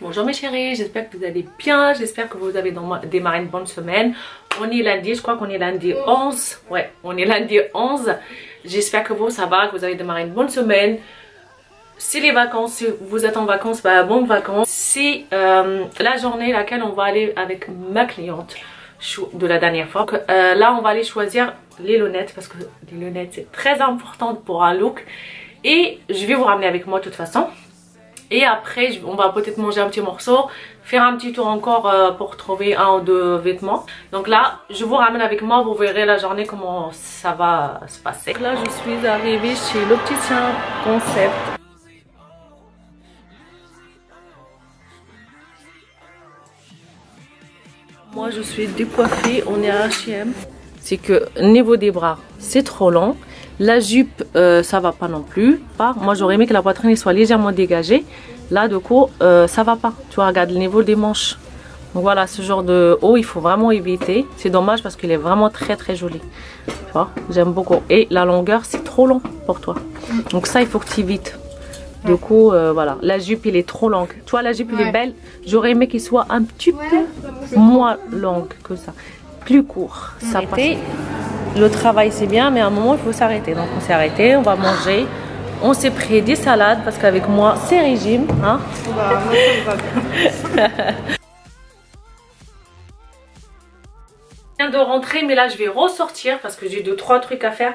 Bonjour mes chéris, j'espère que vous allez bien, j'espère que vous avez démarré une bonne semaine. On est lundi, je crois qu'on est lundi 11. Ouais, on est lundi 11. J'espère que vous, ça va, que vous avez démarré une bonne semaine. Si les vacances, si vous êtes en vacances, bah bonnes vacances. C'est la journée laquelle on va aller avec ma cliente de la dernière fois. Là, on va aller choisir les lunettes parce que les lunettes c'est très important pour un look. Et je vais vous ramener avec moi de toute façon. Et après, on va peut-être manger un petit morceau, faire un petit tour encore pour trouver un ou deux vêtements. Donc là, je vous ramène avec moi, vous verrez la journée comment ça va se passer. Donc là, je suis arrivée chez l'opticien Concept. Moi, je suis décoiffée, on est à H&M. C'est que niveau des bras, c'est trop long. La jupe, ça va pas non plus. Moi, j'aurais aimé que la poitrine soit légèrement dégagée. Là, du coup, ça va pas. Tu vois, regarde le niveau des manches. Donc voilà, ce genre de haut, il faut vraiment éviter. C'est dommage parce qu'il est vraiment très très joli. Tu vois, j'aime beaucoup. Et la longueur, c'est trop long pour toi. Donc ça, il faut que tu évites. Du coup, voilà. La jupe, il est trop longue. Tu vois, la jupe, elle est belle. J'aurais aimé qu'il soit un petit peu moins longue que ça. Plus court. Ça passe. Le travail c'est bien, mais à un moment il faut s'arrêter. Donc on s'est arrêté, on va manger. On s'est pris des salades parce qu'avec moi c'est régime. Hein. Je viens de rentrer, mais là je vais ressortir parce que j'ai 2-3 trucs à faire.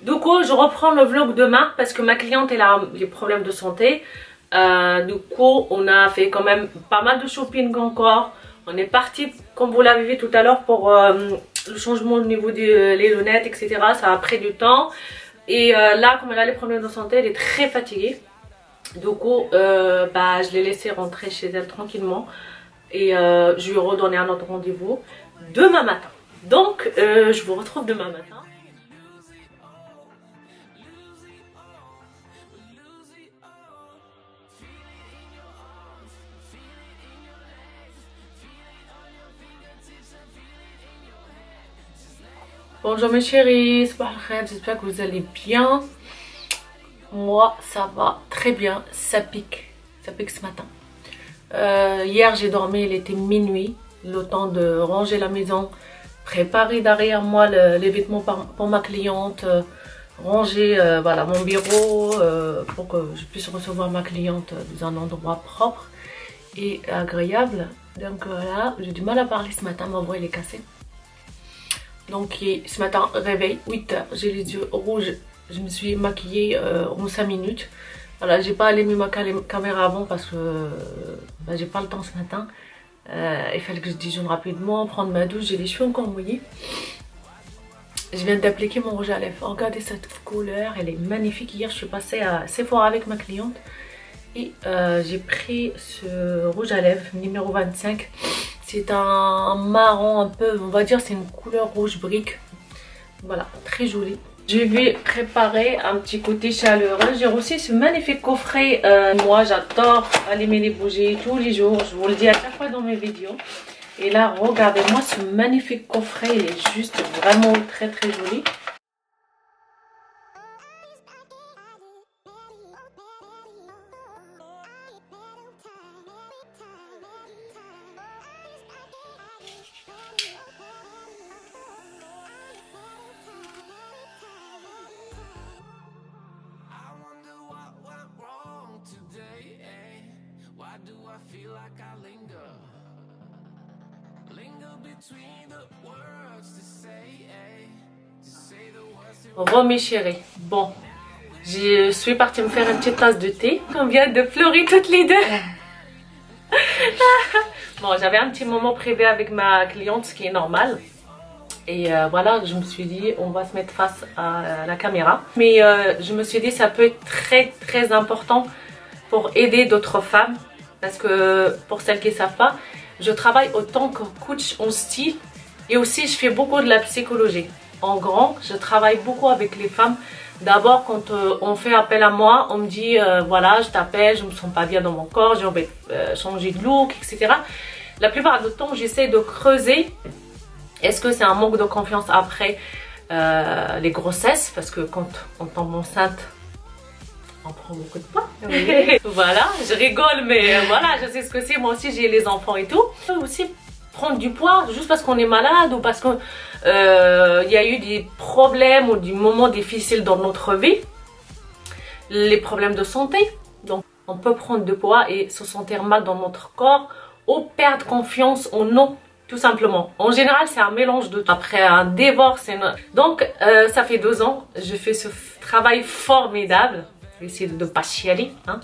Du coup, je reprends le vlog demain parce que ma cliente elle a des problèmes de santé. Du coup, on a fait quand même pas mal de shopping encore. On est parti, comme vous l'avez vu tout à l'heure, pour le changement au niveau des lunettes, etc. Ça a pris du temps. Et là, comme elle a les problèmes de santé, elle est très fatiguée. Du coup, je l'ai laissée rentrer chez elle tranquillement. Et je lui ai redonné un autre rendez-vous demain matin. Donc, je vous retrouve demain matin. Bonjour mes chéris, j'espère que vous allez bien. Moi ça va très bien, ça pique ce matin. Hier j'ai dormi, il était minuit, le temps de ranger la maison, préparer derrière moi les vêtements pour ma cliente, ranger voilà, mon bureau pour que je puisse recevoir ma cliente dans un endroit propre et agréable. Donc voilà, j'ai du mal à parler ce matin, ma voix elle est cassée. Donc ce matin, réveil, 8 h, j'ai les yeux rouges, je me suis maquillée en 5 minutes. Voilà, j'ai pas allumé ma caméra avant parce que j'ai pas le temps ce matin. Il fallait que je déjeune rapidement, prendre ma douche, j'ai les cheveux encore mouillés. Je viens d'appliquer mon rouge à lèvres. Regardez cette couleur, elle est magnifique. Hier je suis passée à Sephora avec ma cliente. Et j'ai pris ce rouge à lèvres numéro 25. C'est un marron un peu, on va dire c'est une couleur rouge brique. Voilà, très joli. Je vais préparer un petit côté chaleureux. J'ai reçu ce magnifique coffret. Moi j'adore allumer les bougies tous les jours. Je vous le dis à chaque fois dans mes vidéos. Et là regardez-moi ce magnifique coffret. Il est juste vraiment très très joli. Bon mes chéris, bon, je suis partie me faire une petite tasse de thé. On vient de pleurer toutes les deux. Bon, j'avais un petit moment privé avec ma cliente, ce qui est normal. Et voilà, je me suis dit, on va se mettre face à la caméra. Mais je me suis dit, ça peut être très très important pour aider d'autres femmes. Parce que pour celles qui ne savent pas, je travaille autant que coach en style. Et aussi, je fais beaucoup de la psychologie. En grand, je travaille beaucoup avec les femmes. D'abord, quand on fait appel à moi, on me dit, voilà, je t'appelle, je me sens pas bien dans mon corps, j'ai envie de changer de look, etc. La plupart du temps, j'essaie de creuser. Est-ce que c'est un manque de confiance après les grossesses? Parce que quand on tombe enceinte, on prend beaucoup de poids. Oui. Voilà, je rigole, mais voilà, je sais ce que c'est. Moi aussi, j'ai les enfants et tout. On peut aussi prendre du poids juste parce qu'on est malade ou parce qu'il y a eu des problèmes ou des moments difficiles dans notre vie. Les problèmes de santé. Donc, on peut prendre du poids et se sentir mal dans notre corps ou perdre confiance en nous. Tout simplement. En général, c'est un mélange de tout. Après un divorce. Donc, ça fait 2 ans. Je fais ce travail formidable. Je vais essayer de ne pas chialer. Hein,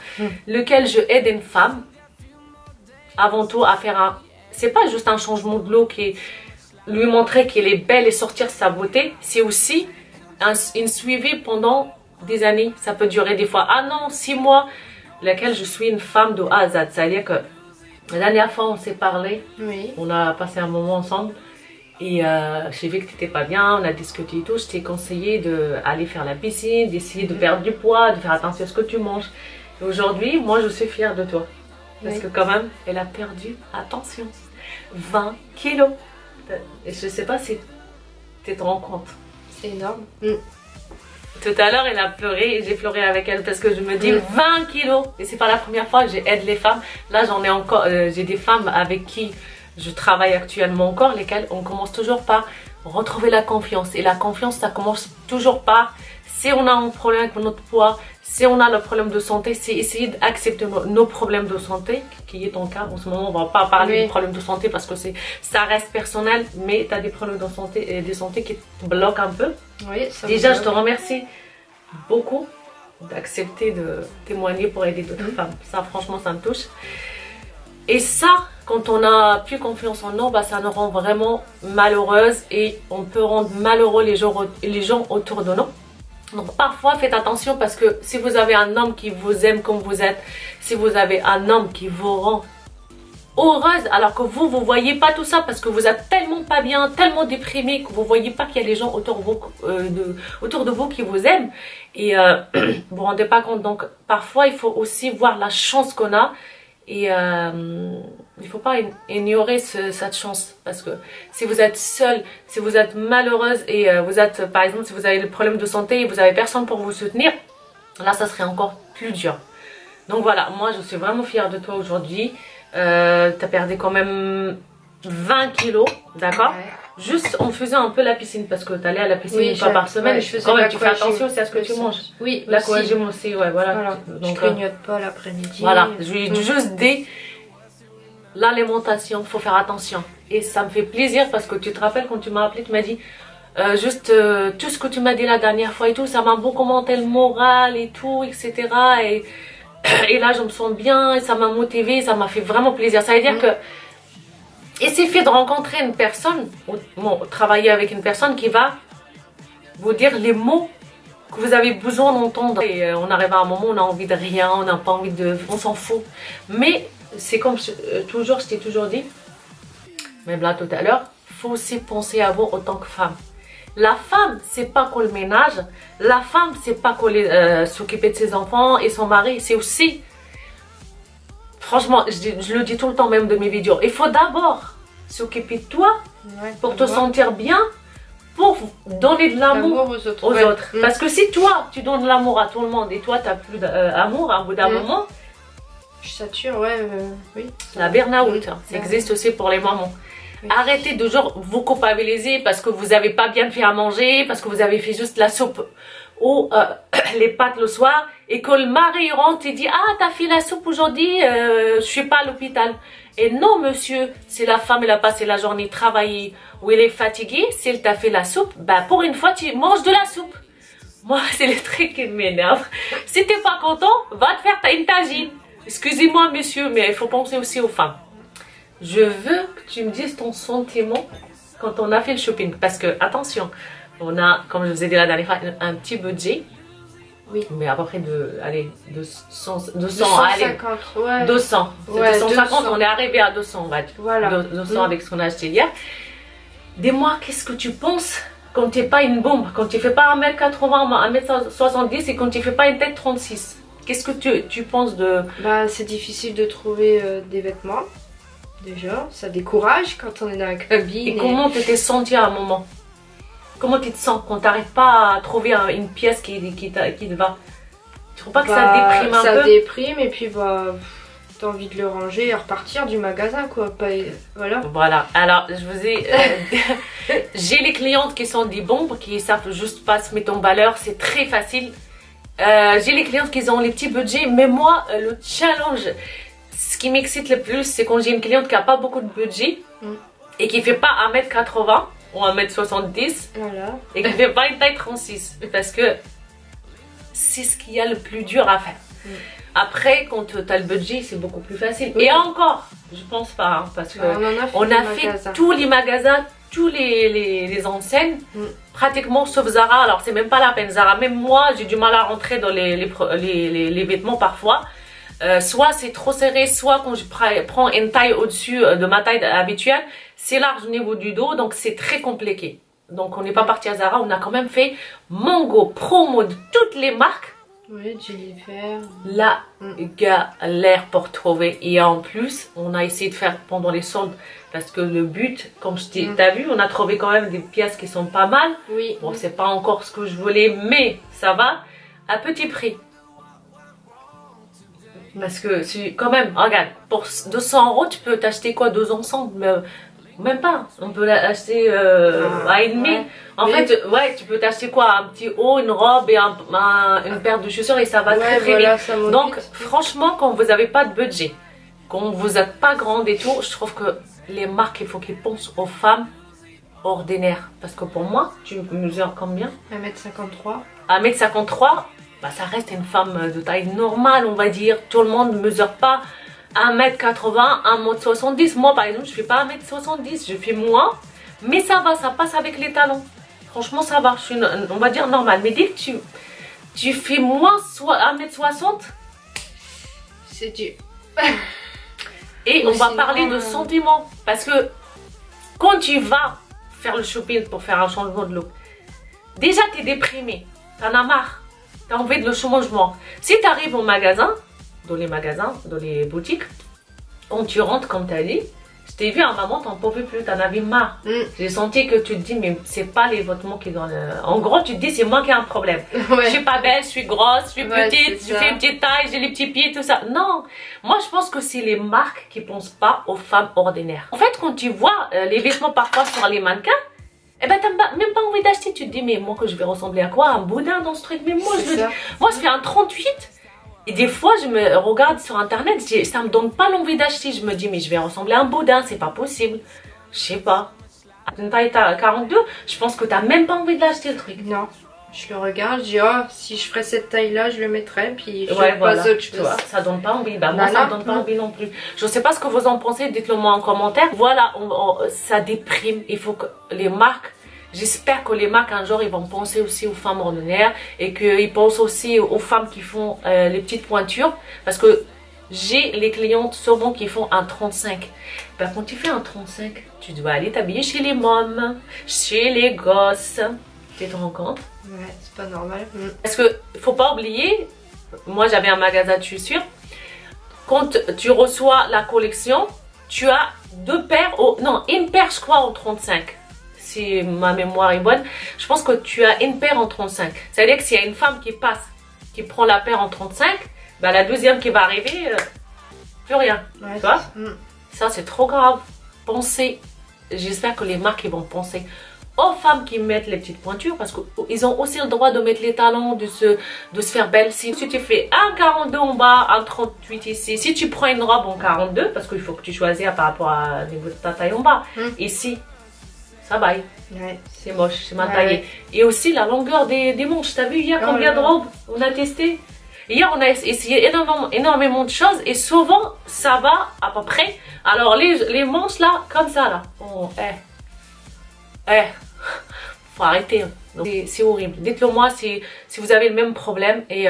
lequel je aide une femme. Avant tout, à faire un... C'est pas juste un changement de look et lui montrer qu'elle est belle et sortir sa beauté. C'est aussi une suivi pendant des années. Ça peut durer des fois 1 an, 6 mois. Laquelle je suis une femme de A à Z. C'est-à-dire que la dernière fois, on s'est parlé, Oui. On a passé un moment ensemble et j'ai vu que tu n'étais pas bien, on a discuté et tout. Je t'ai conseillé d'aller faire la piscine, d'essayer de perdre du poids, de faire attention à ce que tu manges. Et aujourd'hui, moi, je suis fière de toi. Parce que quand même, elle a perdu, attention, 20 kilos. Et je ne sais pas si tu te rends compte. C'est énorme. Tout à l'heure, elle a pleuré et j'ai pleuré avec elle parce que je me dis 20 kilos. Et c'est pas la première fois que j'aide les femmes. Là, j'en ai encore, j'ai des femmes avec qui je travaille actuellement encore, lesquelles on commence toujours par retrouver la confiance. Et la confiance, ça commence toujours par, si on a un problème avec notre poids, si on a le problème de santé, c'est essayer d'accepter nos problèmes de santé, qui est ton cas. En ce moment, on va pas parler des problèmes de santé parce que ça reste personnel, mais tu as des problèmes de santé qui te bloquent un peu. Oui, ça déjà, je te remercie beaucoup d'accepter de témoigner pour aider d'autres femmes. Ça, franchement, ça me touche. Et ça, quand on n'a plus confiance en nous, bah, ça nous rend vraiment malheureuses et on peut rendre malheureux les gens autour de nous. Donc parfois, faites attention parce que si vous avez un homme qui vous aime comme vous êtes, si vous avez un homme qui vous rend heureuse alors que vous voyez pas tout ça parce que vous êtes tellement pas bien, tellement déprimé que vous voyez pas qu'il y a des gens autour de vous qui vous aiment et vous vous rendez pas compte. Donc parfois, il faut aussi voir la chance qu'on a et il faut pas ignorer cette chance parce que si vous êtes seule, si vous êtes malheureuse et vous êtes, par exemple, si vous avez des problèmes de santé et vous avez personne pour vous soutenir, là ça serait encore plus dur. Donc voilà, moi je suis vraiment fière de toi aujourd'hui. Tu as perdu quand même 20 kilos, d'accord? Ouais. Juste en faisant un peu la piscine parce que tu allais à la piscine une fois par semaine. Ouais, quand même, tu fais attention aussi à ce que tu manges. Oui, l'aquagym aussi, ouais, voilà. Donc, je grignote pas l'après-midi. Voilà, je lui ai juste dit l'alimentation, faut faire attention. Et ça me fait plaisir parce que tu te rappelles quand tu m'as appelé, tu m'as dit tout ce que tu m'as dit la dernière fois et tout, ça m'a beaucoup monté le moral et tout, etc. Et là, je me sens bien et ça m'a motivée, ça m'a fait vraiment plaisir. Ça veut dire que il suffit de rencontrer une personne, travailler avec une personne qui va vous dire les mots que vous avez besoin d'entendre. Et on arrive à un moment où on a envie de rien, on n'a pas envie de... On s'en fout. Mais c'est comme toujours, je t'ai toujours dit, même là tout à l'heure, il faut aussi penser à vous en tant que femme. La femme, c'est pas qu'on le ménage. La femme, c'est pas qu'on s'occuper de ses enfants et son mari. C'est aussi, franchement, je le dis tout le temps même de mes vidéos. Il faut d'abord s'occuper de toi pour te sentir bien, pour donner de l'amour aux autres. Parce que si toi, tu donnes de l'amour à tout le monde et toi, tu n'as plus d'amour à un bout d'un moment. Je sature, oui. La burn-out, ça existe aussi pour les mamans. Arrêtez de genre vous culpabiliser parce que vous n'avez pas bien fait à manger, parce que vous avez fait juste la soupe ou les pâtes le soir et que le mari rentre et dit ah t'as fait la soupe aujourd'hui, je suis pas à l'hôpital. Et non monsieur, si la femme elle a passé la journée travaillée ou elle est fatiguée, si elle t'a fait la soupe, bah pour une fois tu manges de la soupe. Moi c'est le truc qui m'énerve. Si t'es pas content, va te faire une tagine. Excusez-moi monsieur, mais il faut penser aussi aux femmes. Je veux que tu me dises ton sentiment quand on a fait le shopping. Parce que, attention, on a, comme je vous ai dit la dernière fois, un petit budget. Oui. Mais à peu près de, allez, 250, allez, 200. Ouais, 250, on est arrivé à 200, on va dire. Voilà. 200 avec ce qu'on a acheté hier. Dis-moi, qu'est-ce que tu penses quand tu n'es pas une bombe, quand tu ne fais pas 1m80, 1m70 et quand tu ne fais pas une tête 36? Qu'est-ce que tu penses de... Bah, c'est difficile de trouver des vêtements. Déjà, ça décourage quand on est dans la cabine. Et comment tu t'es senti à un moment? Comment tu te sens quand tu n'arrives pas à trouver une pièce qui te va? Tu trouves pas que ça déprime un peu? Ça déprime et puis bah t'as envie de le ranger et repartir du magasin quoi. Voilà. Voilà. Alors je vous ai j'ai les clientes qui sont des bombes, qui savent juste pas se mettre en valeur, c'est très facile. J'ai les clientes qui ont les petits budgets, mais moi le challenge, ce qui m'excite le plus, c'est quand j'ai une cliente qui a pas beaucoup de budget et qui fait pas 1m80 ou 1m70 voilà. et qui fait pas une taille 36, parce que c'est ce qu'il y a le plus dur à faire. Après, quand tu as le budget, c'est beaucoup plus facile. Et encore, je pense pas, hein, parce que on a fait tous les magasins, tous les enseignes, pratiquement sauf Zara. Alors c'est même pas la peine, Zara. Même moi, j'ai du mal à rentrer dans les vêtements parfois. Soit c'est trop serré, soit quand je prends une taille au-dessus de ma taille habituelle, c'est large au niveau du dos, donc c'est très compliqué. Donc on n'est pas parti à Zara, on a quand même fait Mango, promo de toutes les marques. Oui, Jennifer. La galère pour trouver. Et en plus, on a essayé de faire pendant les soldes. Parce que le but, comme je t'ai vu, on a trouvé quand même des pièces qui sont pas mal. Oui. Bon, c'est pas encore ce que je voulais, mais ça va. À petit prix. Parce que c'est quand même, regarde, pour 200 €, tu peux t'acheter quoi, 2 ensembles? Même pas, on peut l'acheter à et demi. Ouais. En fait, ouais, tu peux t'acheter quoi, un petit haut, une robe et une paire de chaussures et ça va très voilà, vite. Donc franchement, quand vous n'avez pas de budget, quand vous n'êtes pas grande et tout, je trouve que les marques, il faut qu'ils pensent aux femmes ordinaires. Parce que pour moi, tu mesures combien? 1m53. 1m53, bah, ça reste une femme de taille normale, on va dire. Tout le monde ne mesure pas 1m80, 1m70. Moi, par exemple, je fais pas 1m70, je fais moins. Mais ça va, ça passe avec les talons. Franchement, ça va. Je suis, on va dire, normale. Mais dès que tu fais moins 1m60, c'est dur. Et on va parler de sentiments. Parce que quand tu vas faire le shopping pour faire un changement de look, déjà, tu es déprimé. Tu en as marre. Tu as envie de le changement. Si tu arrives au magasin, dans les boutiques, quand tu rentres, comme tu as dit, je t'ai vu à un moment, t'en pouvais plus, t'en avais marre. J'ai senti que tu te dis, mais c'est pas les vêtements qui donnent. En gros, tu te dis, c'est moi qui ai un problème. Je suis pas belle, je suis grosse, je suis petite, je fais une petite taille, j'ai les petits pieds, tout ça. Non, moi je pense que c'est les marques qui pensent pas aux femmes ordinaires. En fait, quand tu vois les vêtements parfois sur les mannequins, eh ben, t'as même pas envie d'acheter. Tu te dis, mais moi que je vais ressembler à quoi? Un boudin dans ce truc? Mais moi, je fais un 38. Et des fois, je me regarde sur internet, ça me donne pas l'envie d'acheter. Je me dis, mais je vais ressembler à un boudin, c'est pas possible. Je sais pas. Une taille 42, je pense que t'as même pas envie de l'acheter le truc. Non. Je le regarde, je dis, oh, si je ferais cette taille-là, je le mettrais, puis je passe autre chose. Ça donne pas envie. Bah, moi, ça me donne pas envie non plus. Je sais pas ce que vous en pensez, dites-le moi en commentaire. Voilà, ça déprime. Il faut que les marques, j'espère que les marques un jour ils vont penser aussi aux femmes ordinaires et qu'ils pensent aussi aux femmes qui font les petites pointures, parce que j'ai les clientes souvent qui font un 35. Ben, quand tu fais un 35, tu dois aller t'habiller chez les mômes, chez les gosses. Tu te rends compte? Ouais, c'est pas normal. Parce que faut pas oublier, moi j'avais un magasin de chaussures. Quand tu reçois la collection, tu as une paire je crois en 35. Si ma mémoire est bonne, je pense que tu as une paire en 35. Ça veut dire que s'il y a une femme qui passe, qui prend la paire en 35, bah la deuxième qui va arriver, plus rien. Ouais, tu vois? Ça c'est trop grave. Pensez, j'espère que les marques ils vont penser aux femmes qui mettent les petites pointures, parce qu'ils ont aussi le droit de mettre les talons, de se faire belle. Si tu fais un 42 en bas, un 38 ici, si tu prends une robe en 42, parce qu'il faut que tu choisisses par rapport à niveau de ta taille en bas, ici, ça baille. Ouais. C'est moche, c'est mal taillé. Et aussi la longueur des manches. T'as vu hier combien de robes on a testé? Hier on a essayé énormément de choses et souvent ça va à peu près. Alors les manches là, comme ça là. Oh, faut arrêter. C'est horrible. Dites-le moi si vous avez le même problème et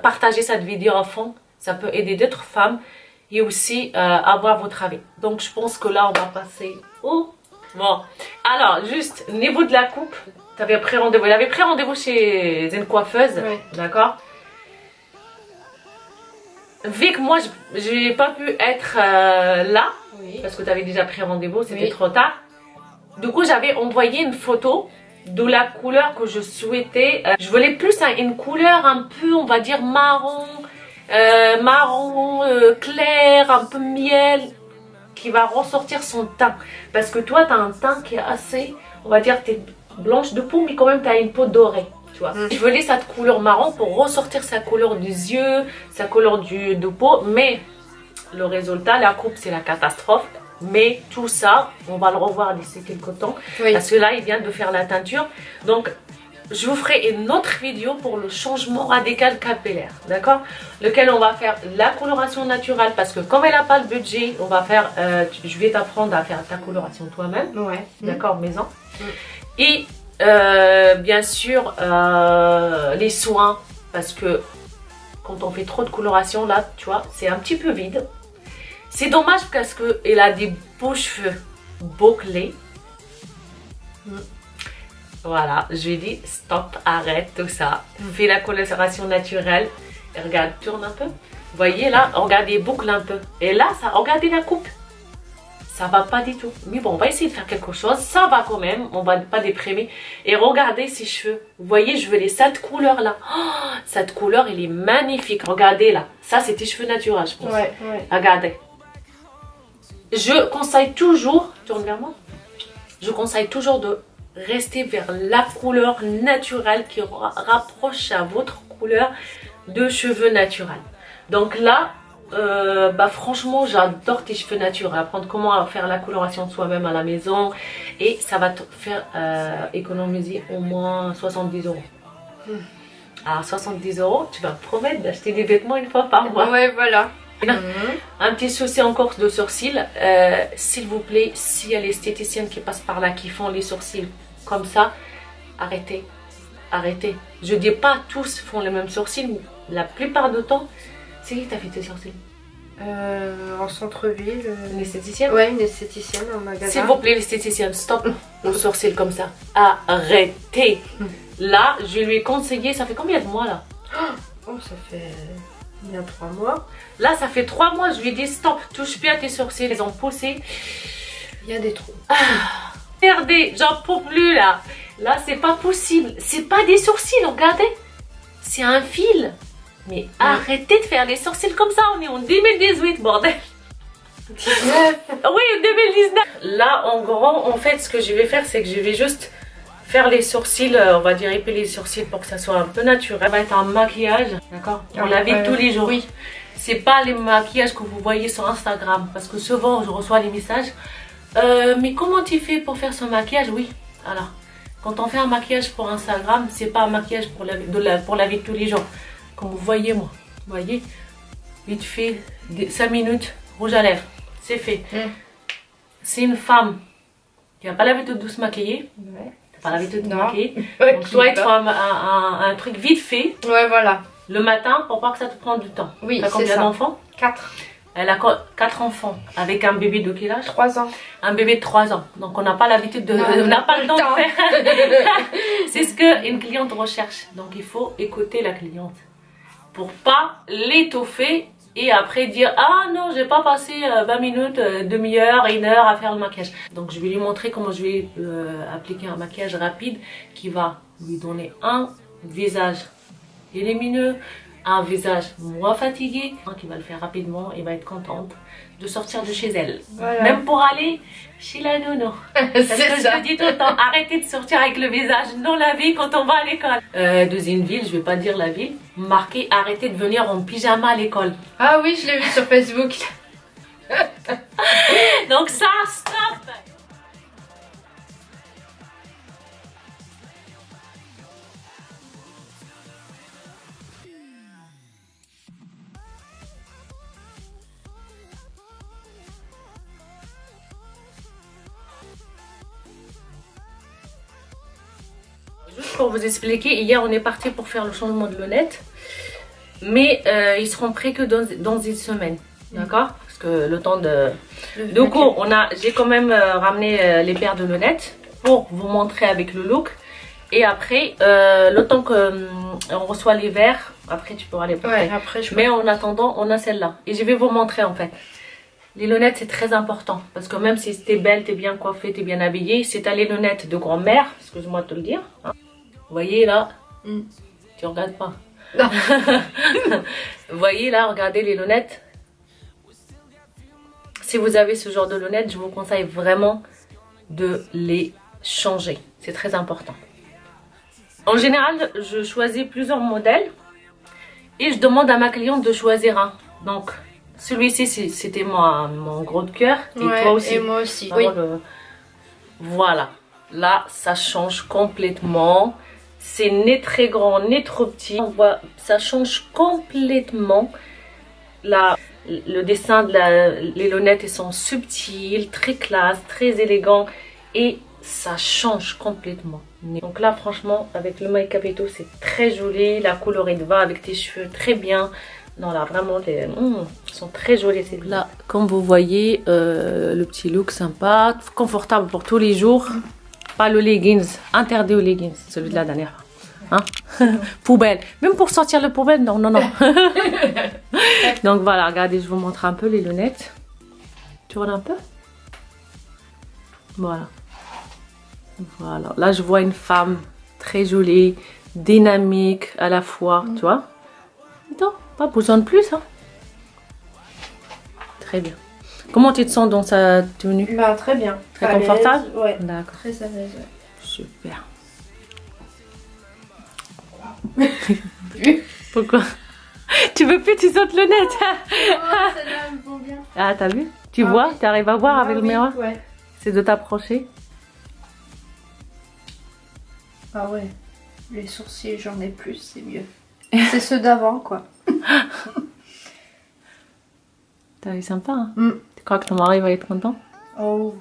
partagez cette vidéo à fond. Ça peut aider d'autres femmes et aussi avoir votre avis. Donc je pense que là on va passer au... Bon, alors juste niveau de la coupe, tu avais pris rendez-vous. Il avait pris rendez-vous chez une coiffeuse, d'accord? Vu que moi je n'ai pas pu être là, parce que tu avais déjà pris rendez-vous, c'était trop tard. Du coup, j'avais envoyé une photo de la couleur que je souhaitais. Je voulais plus une couleur un peu, on va dire, marron, clair, un peu miel, qui va ressortir son teint. Parce que toi, tu as un teint qui est assez, on va dire, tu es blanche de peau, mais quand même, tu as une peau dorée. Tu vois. Je voulais cette couleur marron pour ressortir sa couleur des yeux, sa couleur de peau. Mais le résultat, la coupe, c'est la catastrophe. Mais tout ça, on va le revoir d'ici quelques temps. Oui. Parce que là, il vient de faire la teinture. Donc, je vous ferai une autre vidéo pour le changement radical capillaire. D'accord? Lequel on va faire la coloration naturelle. Parce que comme elle n'a pas le budget, on va faire... je vais t'apprendre à faire ta coloration toi-même. Ouais. D'accord, maison. Et bien sûr, les soins. Parce que quand on fait trop de coloration, là, tu vois, c'est un petit peu vide. C'est dommage parce qu'elle a des beaux cheveux bouclés. Voilà, je lui ai dit stop, arrête tout ça. Fais la coloration naturelle. Et regarde, tourne un peu. Vous voyez là, regardez, boucle un peu. Et là, ça, regardez la coupe. Ça va pas du tout. Mais bon, on va essayer de faire quelque chose. Ça va quand même, on va pas déprimer. Et regardez ses cheveux. Vous voyez, je veux cette couleur là. Oh, cette couleur, elle est magnifique. Regardez là. Ça, c'est tes cheveux naturels, je pense. Ouais. Regardez. Je conseille toujours, tourne vers moi, je conseille toujours de rester vers la couleur naturelle qui rapproche à votre couleur de cheveux naturels. Donc là, franchement, j'adore tes cheveux naturels. Apprendre comment faire la coloration soi-même à la maison. Et ça va te faire économiser au moins 70 €. Alors 70 €, tu vas me promettre d'acheter des vêtements une fois par mois. Ouais, voilà. Un petit souci encore de sourcils, s'il vous plaît, s'il y a les esthéticiennes qui passent par là, qui font les sourcils comme ça, arrêtez, arrêtez. Je dis pas tous font les mêmes sourcils, mais la plupart du temps, c'est qui t'a fait tes sourcils? En centre-ville. Une esthéticienne? Ouais, une esthéticienne en magasin. S'il vous plaît, l'esthéticienne, stop aux sourcils comme ça. Arrêtez. Là, je lui ai conseillé, ça fait combien de mois là? Oh, ça fait... Il y a 3 mois. Là, ça fait 3 mois, je lui ai dit stop, touche plus à tes sourcils, ils ont poussé. Il y a des trous. Regardez, j'en peux plus là. Là, c'est pas possible. C'est pas des sourcils, regardez. C'est un fil. Mais arrêtez de faire les sourcils comme ça, on est en 2018, bordel. 19. Oui, 2019. Là, en gros, en fait, ce que je vais faire, c'est que je vais juste faire les sourcils, on va dire épiler les sourcils pour que ça soit un peu naturel. Ça va être un maquillage, d'accord, pour la vie de tous les jours. Oui. C'est pas les maquillages que vous voyez sur Instagram, parce que souvent je reçois des messages. Mais comment tu fais pour faire ce maquillage? Oui, alors, quand on fait un maquillage pour Instagram, c'est pas un maquillage pour la vie de tous les jours. Comme vous voyez moi, vous voyez, vite fait, 5 minutes, rouge à lèvres, c'est fait. C'est une femme qui n'a pas l'habitude de se maquiller. Ouais. Pas l'habitude de maquiller. Donc toi, il te faut un truc vite fait. Ouais, voilà. Le matin pour pas que ça te prenne du temps. Oui, t'as combien d'enfants? 4. Elle a 4 enfants avec un bébé de quel âge? 3 ans. Un bébé de 3 ans. Donc on n'a pas l'habitude de... on n'a pas le temps de faire. C'est ce qu'une cliente recherche. Donc il faut écouter la cliente. Pour pas l'étoffer et après dire ah non, j'ai pas passé 20 minutes, demi-heure, 1 heure à faire le maquillage. Donc je vais lui montrer comment je vais appliquer un maquillage rapide qui va lui donner un visage lumineux, un visage moins fatigué, qui va le faire rapidement et va être contente de sortir de chez elle. Voilà. Même pour aller chez la nounou. Parce que je me dis tout le temps, arrêtez de sortir avec le visage non lavé quand on va à l'école. Deuxième ville, je vais pas dire la ville, marqué arrêtez de venir en pyjama à l'école. Ah oui, je l'ai vu sur Facebook. Donc ça, stop. Juste pour vous expliquer, hier on est parti pour faire le changement de lunettes. Mais ils seront prêts que dans une semaine. D'accord? Parce que le temps de... Du coup, j'ai quand même ramené les paires de lunettes pour vous montrer avec le look. Et après, le temps qu'on reçoit les verres, après tu pourras les porter. Ouais, après, mais en attendant, on a celle-là. Et je vais vous montrer en fait. Les lunettes, c'est très important. Parce que même si t'es belle, t'es bien coiffée, t'es bien habillée, si t'as les lunettes de grand-mère, excuse-moi de te le dire. Hein, vous voyez là, tu regardes pas. Non. Vous voyez là, regardez les lunettes. Si vous avez ce genre de lunettes, je vous conseille vraiment de les changer. C'est très important. En général, je choisis plusieurs modèles et je demande à ma cliente de choisir un. Donc, celui-ci, c'était mon gros de cœur. Et toi aussi. Et moi aussi. Oui. Voilà. Là, ça change complètement. C'est ni très grand, ni trop petit. On voit, ça change complètement. Le dessin les lunettes, elles sont subtiles, très classe, très élégant. Et ça change complètement. Donc là, franchement, avec le make-up et tout, c'est très joli. La colorée va avec tes cheveux très bien. Non, là, vraiment, ils sont très jolis. Là, comme vous voyez, le petit look sympa, confortable pour tous les jours. Pas le leggings, interdit aux leggings, celui de la dernière fois. Hein? Poubelle. Même pour sortir le poubelle, non, non, non. Donc voilà, regardez, je vous montre un peu les lunettes. Tu vois un peu? Voilà. Voilà. Là, je vois une femme très jolie, dynamique à la fois, tu vois? Non, pas besoin de plus, hein. Très bien. Comment tu te sens dans sa tenue? Bah, très bien. Très confortable? Ouais. D'accord. Très à l'aise, ouais. Super. Pourquoi? Tu veux plus, tu sautes le net. Oh, celle-là me vont bien. Ah, t'as vu? Tu vois? Oui. Tu arrives à voir avec le miroir? Ouais. C'est de t'approcher. Ah ouais. Les sourcils, j'en ai plus, c'est mieux. C'est ceux d'avant, quoi. T'as vu, sympa, hein? Tu crois que ton mari va être content? Oh.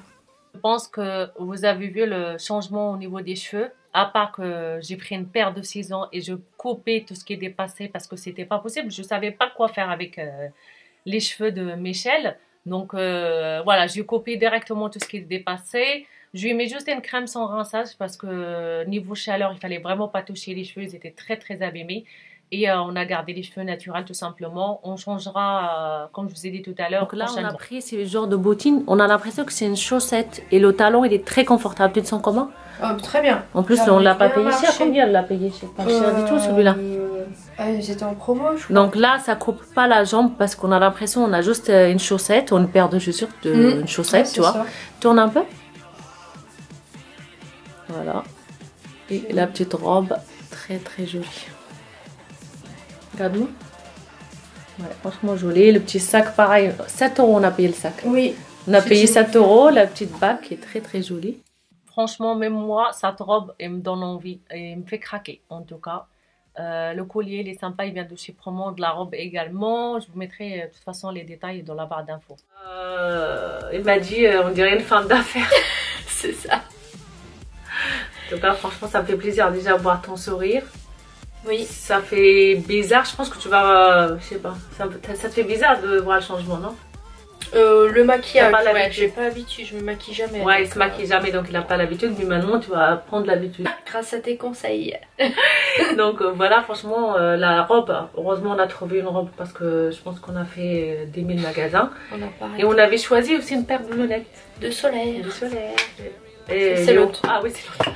Je pense que vous avez vu le changement au niveau des cheveux. À part que j'ai pris une paire de ciseaux et je coupais tout ce qui est dépassé parce que c'était pas possible. Je savais pas quoi faire avec les cheveux de Michel. Donc voilà, j'ai coupé directement tout ce qui est dépassé. Je lui ai mis juste une crème sans rinçage parce que niveau chaleur, il fallait vraiment pas toucher les cheveux. Ils étaient très très abîmés. Et on a gardé les cheveux naturels tout simplement. On changera, comme je vous ai dit tout à l'heure. Donc là, on a pris ce genre de bottines. On a l'impression que c'est une chaussette. Et le talon, il est très confortable. Tu te sens comment? Oh, très bien. En plus, on l'a pas payé cher. Combien on l'a payé? C'est pas cher du tout celui-là. C'était en promo, je crois. Donc là, ça coupe pas la jambe parce qu'on a l'impression on a juste une chaussette ou une paire de chaussures, une chaussette, ouais, tu vois. Ça. Tourne un peu. Voilà. Et la petite robe, très très jolie. Regarde-moi. Ouais, franchement joli. Le petit sac, pareil. 7 € on a payé le sac. Oui. On a payé 7 €. La petite bague qui est très très jolie. Franchement, même moi, cette robe, elle me donne envie. Et me fait craquer, en tout cas. Le collier, il est sympa. Il vient de chez Promo. De la robe également. Je vous mettrai de toute façon les détails dans la barre d'infos. Il m'a dit, on dirait une femme d'affaires. C'est ça. En tout cas, franchement, ça me fait plaisir déjà de voir ton sourire. Oui. Ça fait bizarre. Je pense que tu vas... je sais pas. Ça te fait bizarre de voir le changement, non? Le maquillage, ouais, j'ai pas l'habitude, je me maquille jamais. Ouais, il se maquille jamais, donc il n'a pas l'habitude, mais maintenant tu vas prendre l'habitude. Grâce à tes conseils. Donc voilà, franchement, la robe, heureusement on a trouvé une robe parce que je pense qu'on a fait des 1000 magasins. On a pareil. Et on avait choisi aussi une paire de lunettes. De solaire. De solaire. C'est l'autre. Ah oui, c'est l'autre.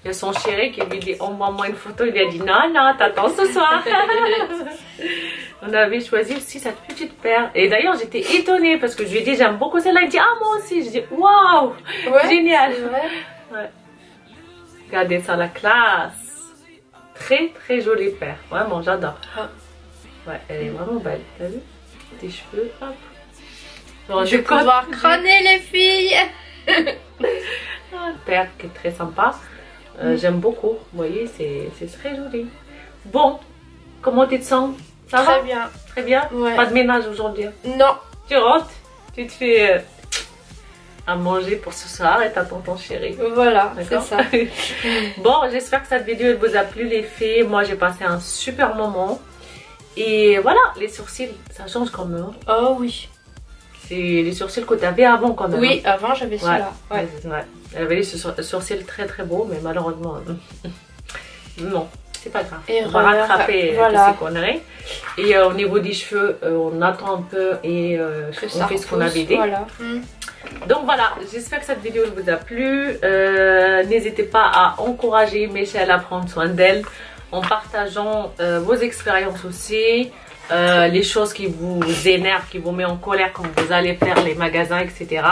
Il y a son chéri qui lui dit envoie-moi une photo. Il lui a dit non, non, t'attends ce soir. On avait choisi aussi cette petite paire. Et d'ailleurs, j'étais étonnée parce que je lui ai dit j'aime beaucoup celle-là. Il dit ah, moi aussi. Je dis waouh, génial. Ouais. Regardez ça, la classe. Très très jolie paire. Vraiment, j'adore. Ouais, elle est vraiment belle. T'as vu? Tes cheveux, hop. Je vais pouvoir crâner les filles. Paire qui est très sympa. J'aime beaucoup. Vous voyez, c'est très joli. Bon, comment tu te sens? Ça va? Très bien. Très bien? Ouais. Pas de ménage aujourd'hui? Non. Tu rentres, tu te fais à manger pour ce soir et t'attends ton chéri. Voilà, c'est ça. Bon, j'espère que cette vidéo elle vous a plu les filles. Moi, j'ai passé un super moment. Et voilà, les sourcils, ça change quand même. Oh oui. C'est les sourcils que tu avais avant quand même. Oui, avant j'avais ceux-là. Ouais. Elle avait les sourcils très très beaux, mais malheureusement, non. c'est pas grave. Et on va rattraper voilà. toutes ces conneries. Et au niveau des cheveux, on attend un peu et on fait ce qu'on avait dit. Voilà. Donc voilà, j'espère que cette vidéo vous a plu. N'hésitez pas à encourager Michelle à prendre soin d'elle en partageant vos expériences aussi, les choses qui vous énervent, qui vous mettent en colère quand vous allez faire les magasins, etc.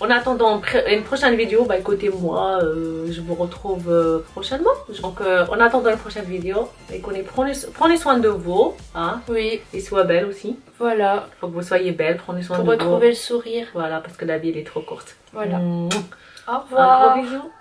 En attendant une prochaine vidéo, bah écoutez moi, je vous retrouve prochainement. Donc en attendant une prochaine vidéo, écoutez, prenez soin de vous, hein. Oui. Et soyez belle aussi. Voilà. Faut que vous soyez belle, prenez soin de vous. Pour retrouver le sourire. Voilà, parce que la vie elle est trop courte. Voilà. Au revoir. Un gros bisou.